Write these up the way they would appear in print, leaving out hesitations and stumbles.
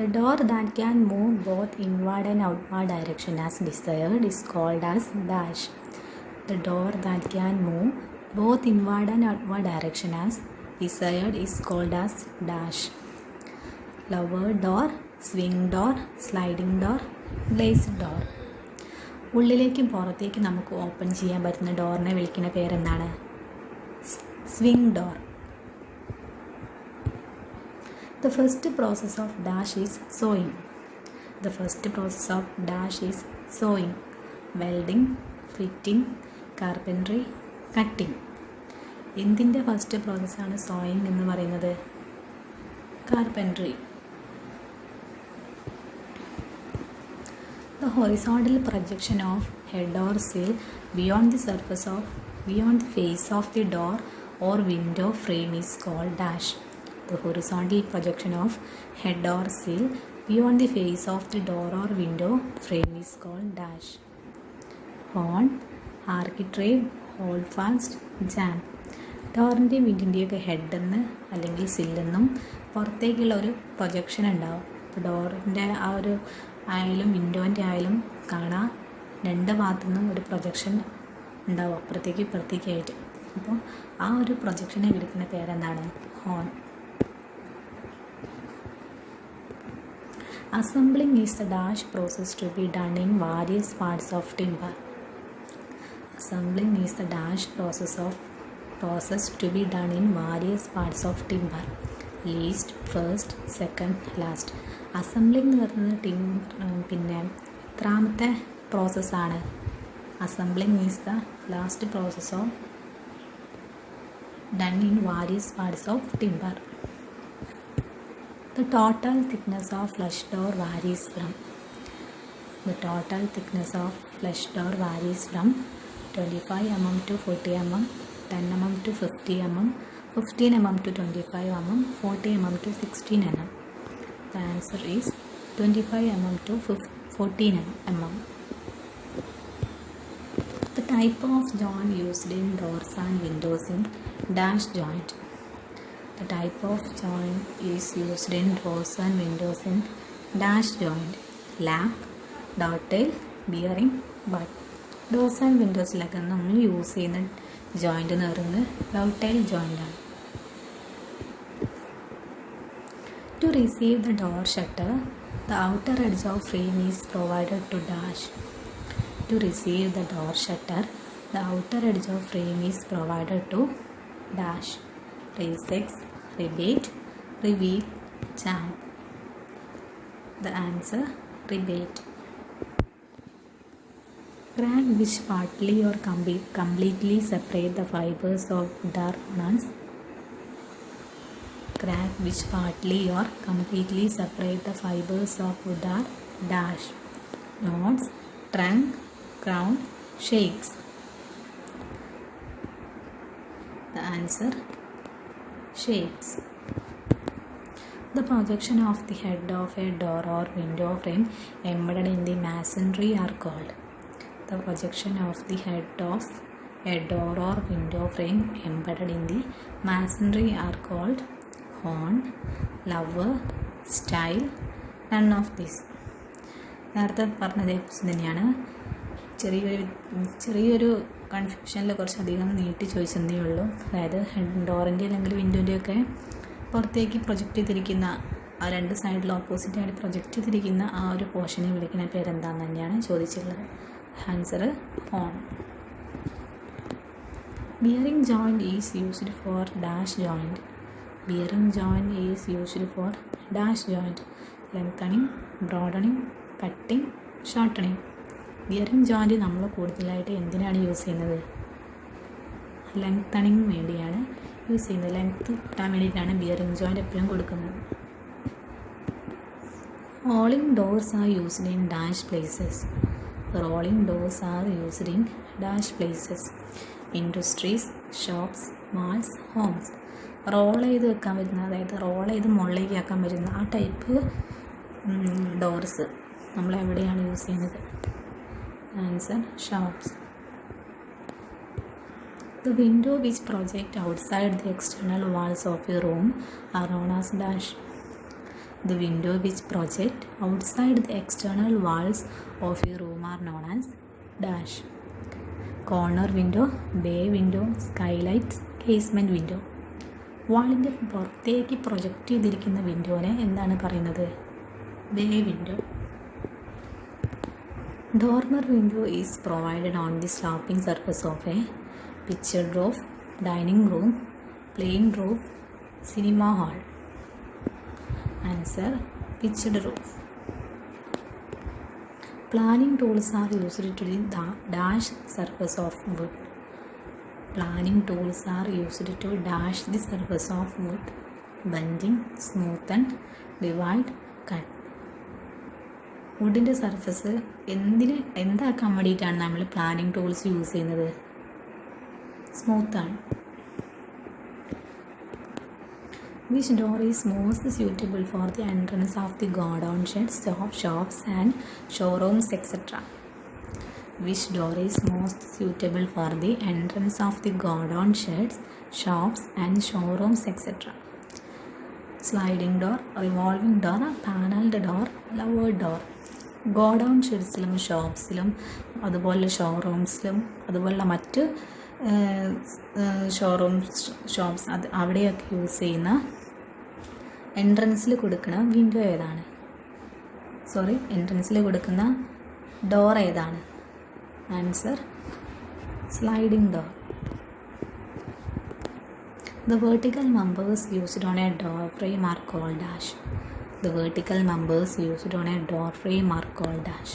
The door that can move both inward and outward direction as desired is called as dash. The door that can move both inward and outward direction as desired is called as dash. Lower door, swing door, sliding door, glazed door. ഉള്ളിലേക്കും പുറത്തേക്കും നമുക്ക് open ചെയ്യാൻ പറ്റുന്ന ഡോറിനെ വിളിക്കുന്ന പേരെന്താണ്? Swing door. The first process of dash is sewing. The first process of dash is sewing, welding, fitting, carpentry, cutting. എന്തിൻ്റെ first പ്രോസസ്സാണ് sowing എന്ന് പറയുന്നത്? Carpentry. The horizontal projection of head or sill beyond the face of the door or window frame is called dash. The horizontal projection of head or sill beyond the face of the door or window frame is called dash. Horn, architrave, hold fast, jam. ഡോറിൻ്റെയും വിൻഡിൻ്റെയൊക്കെ ഹെഡെന്ന് അല്ലെങ്കിൽ സില്ലെന്നും പുറത്തേക്കുള്ള ഒരു projection ഉണ്ടാവും. അപ്പോൾ ഡോറിൻ്റെ ആ ഒരു ആയാലും വിൻഡോൻ്റെ ആയാലും കാണാം രണ്ട് ഭാഗത്തു നിന്നും ഒരു പ്രൊജക്ഷൻ ഉണ്ടാവും, അപ്പുറത്തേക്ക് ഇപ്പുറത്തേക്കായിട്ട്. അപ്പോൾ ആ ഒരു പ്രൊജക്ഷനെ വിളിക്കുന്ന പേരെന്താണ്? Horn. Assembling is the dash process to be done in various parts of timber. Assembling is the dash process to be done in various parts of timber. Least, first, second, last. Assembling എന്ന് പറയുന്നത് പിന്നെ എത്രാമത്തെ പ്രോസസ്സാണ്? Assembling is the last process of done in various parts of timber. The total thickness of flush door varies from 25 mm to 40 mm, 10 mm to 50 mm, 15 mm to 25 mm, 40 mm to 16 mm. The answer is 25 mm to 14 mm. The type of joint used in doors and windows in dash joint. The type of joint is used in doors and windows in dash joint. Lamp, dovetail, bearing, butt. Doors and വിൻഡോസിലൊക്കെ നമ്മൾ use ചെയ്യുന്ന joint എന്ന് പറയുന്നത് ഡോവ്ടെയിൽ ജോയിൻ്റാണ്. To receive the door shutter, the outer edge of frame is provided to dash. To receive the door shutter, the outer edge of frame is provided to dash. Recess, rebate, reveal, jam. The answer, rebate. Crack which partly or completely separate the fibers of wood are known as. Crack which partly or completely separate the fibers of wood are dash. Knots, trunk, crown, shakes. The answer, shakes. The projection of the head of a door or window frame embedded in the masonry are called. The projection of the head of a door or window frame embedded in the masonry are called horn, lower, style. None of this. നേരത്തെ പറഞ്ഞതേ തന്നെയാണ്. ചെറിയൊരു കൺഫ്യൂഷനിൽ കുറച്ചധികം നീട്ടി ചോദിച്ചതേ ഉള്ളൂ. അതായത് ഡോറിൻ്റെ അല്ലെങ്കിൽ വിൻഡോൻ്റെയൊക്കെ പുറത്തേക്ക് പ്രൊജക്റ്റ് ചെയ്തിരിക്കുന്ന ആ രണ്ട് സൈഡിൽ ഓപ്പോസിറ്റായിട്ട് പ്രൊജക്റ്റ് ചെയ്തിരിക്കുന്ന ആ ഒരു പോർഷനെ വിളിക്കുന്ന പേരെന്താണെന്ന് തന്നെയാണ് ചോദിച്ചിട്ടുള്ളത്. Answer, horn. Bearing joint is used for dash joint. Bearing joint is used for dash joint. Lengthening, broadening, cutting, shortening. Bearing joint നമ്മൾ കൂടുതലായിട്ട് എന്തിനാണ് യൂസ് ചെയ്യുന്നത്? ലെങ്തണിങ് വേണ്ടിയാണ് യൂസ് ചെയ്യുന്നത്. ലെങ്ത്ത് കിട്ടാൻ വേണ്ടിയിട്ടാണ് ബിയറിംഗ് ജോയിൻറ്റ് എപ്പോഴും കൊടുക്കുന്നത്. Rolling doors are used in dash places. Rolling doors are used in dash places. Industries, shops, malls, homes. Roll ചെയ്ത് വെക്കാൻ പറ്റുന്ന, അതായത് റോൾ ചെയ്ത് മുകളിലേക്ക് ആക്കാൻ പറ്റുന്ന ആ ടൈപ്പ് ഡോർസ് നമ്മൾ എവിടെയാണ് യൂസ് ചെയ്യുന്നത്? Answer, shops. The window which project outside the external walls of a room are known as dash. The window which project outside the external walls of a room are known as dash. Corner window, bay window, skylights, casement window. വാളിൻ്റെ പുറത്തേക്ക് project ചെയ്തിരിക്കുന്ന വിൻഡോനെ എന്താണ് പറയുന്നത്? Bay window. Dormer window is provided on the sloping surface of a pictured roof, dining room, plain roof, cinema hall. Answer: pitched roof. Planning tools are used to the dash surface of wood. Planning tools are used to dash the surface of wood. Bending, smoothen, divide, cut. വുഡിൻ്റെ surface എന്താക്കാൻ വേണ്ടിയിട്ടാണ് നമ്മൾ planning tools use ചെയ്യുന്നത്? സ്മൂത്താണ്. Which door is most suitable for the entrance of the godown sheds, shops and showrooms, etc.? Which door is most suitable for the entrance of the godown sheds, shops and showrooms, etc.? Sliding door, revolving door, paneled door, lowered door. Godown ഷെഡ്സിലും ഷോപ്സിലും അതുപോലെ ഷോറൂംസിലും അതുപോലുള്ള മറ്റ് shops അവിടെയൊക്കെ use ചെയ്യുന്ന എൻട്രൻസിൽ കൊടുക്കുന്ന window ഏതാണ്? എൻട്രൻസിൽ കൊടുക്കുന്ന ഡോർ ഏതാണ്? Answer: sliding door. The vertical members used on a door frame are called dash. The vertical members used on a door frame are called dash.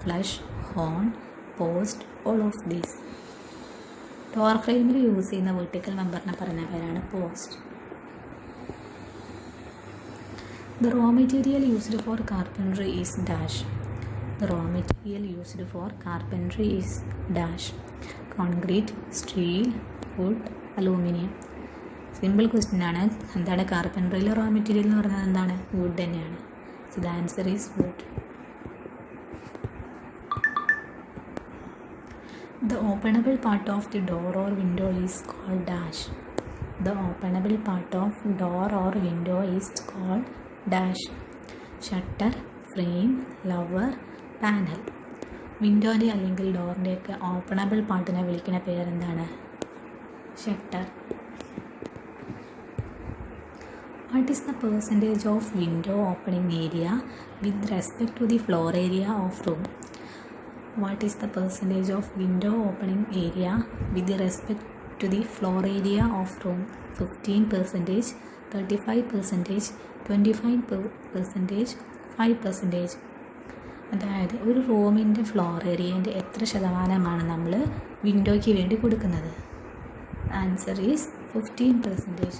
Flush, horn, post, all of these. Door ഫ്രെയിമിൽ use ചെയ്യുന്ന vertical മെമ്പറിനെ പറയുന്ന പേരാണ് post. The raw material used for carpentry is dash. The raw material used for carpentry is dash. Concrete, steel, wood, aluminum. Simple question ആണ്. എന്താണ് കാർപ്പൻട്രിയിൽ raw material എന്ന് പറയുന്നത്? എന്താണ്? Wood തന്നെയാണ്. So the answer is wood. The openable part of the door or window is called dash. The openable part of door or window is called dash. Shutter, frame, lower, panel. വിൻഡോൻ്റെ അല്ലെങ്കിൽ ഡോറിൻ്റെയൊക്കെ openable പാർട്ടിനെ വിളിക്കുന്ന പേരെന്താണ്? Shutter. What is the percentage of window opening area with respect to the floor area of room? What is the percentage of window opening area with respect to the floor area of room? 15%, 35%, 25%, 5%. അതായത് ഒരു റൂമിൻ്റെ floor ഏരിയൻ്റെ എത്ര ശതമാനമാണ് നമ്മൾ വിൻഡോയ്ക്ക് വേണ്ടി കൊടുക്കുന്നത്? Answer is 15%.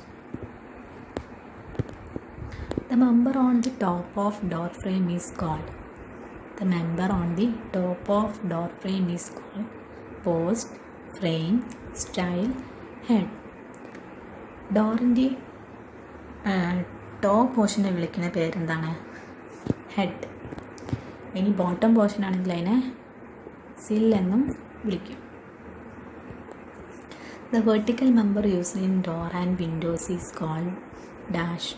The member on the top of door frame is called. The member on the top of door frame is called post, frame, stile, head. ഡോറിൻ്റെ top പോർഷനെ വിളിക്കുന്ന പേരെന്താണ്? ഹെഡ്. ഇനി ബോട്ടം പോർഷൻ ആണെങ്കിൽ അതിനെ സിൽ എന്നും വിളിക്കും. The vertical member used in door and windows is called dash.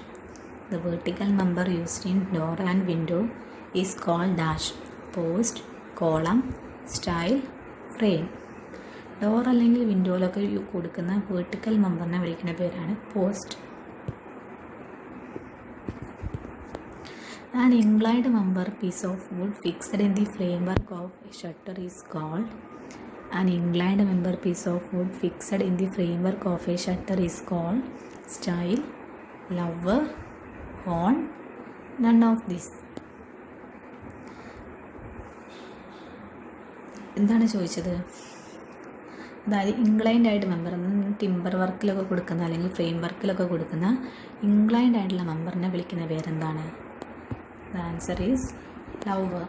The vertical member used in door and window is called dash. Post, column, stile, frame. Door അല്ലെങ്കിൽ വിൻഡോയിലൊക്കെ കൊടുക്കുന്ന വെർട്ടിക്കൽ മെമ്പറിനെ വിളിക്കുന്ന പേരാണ് post. An inclined member piece of wood fixed in the framework of a shutter is called. An inclined member piece of wood fixed in the framework of a shutter is called stile, lower, horn, none of this. എന്താണ് ചോദിച്ചത്? അതായത് inclined ആയിട്ട് member timber വർക്കിലൊക്കെ കൊടുക്കുന്ന അല്ലെങ്കിൽ frame വർക്കിലൊക്കെ കൊടുക്കുന്ന inclined ആയിട്ടുള്ള മെമ്പറിനെ വിളിക്കുന്ന പേരെന്താണ്? The answer is lover.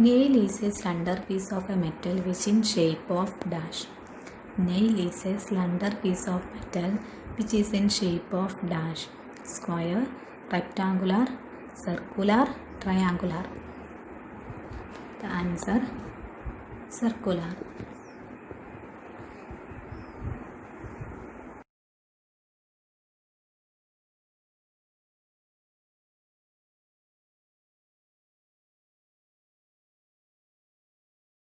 Nail is a slender piece of a metal which in shape of dash. Nail is a slender piece of metal which is in shape of dash. Square, rectangular, circular, triangular. The answer: circular.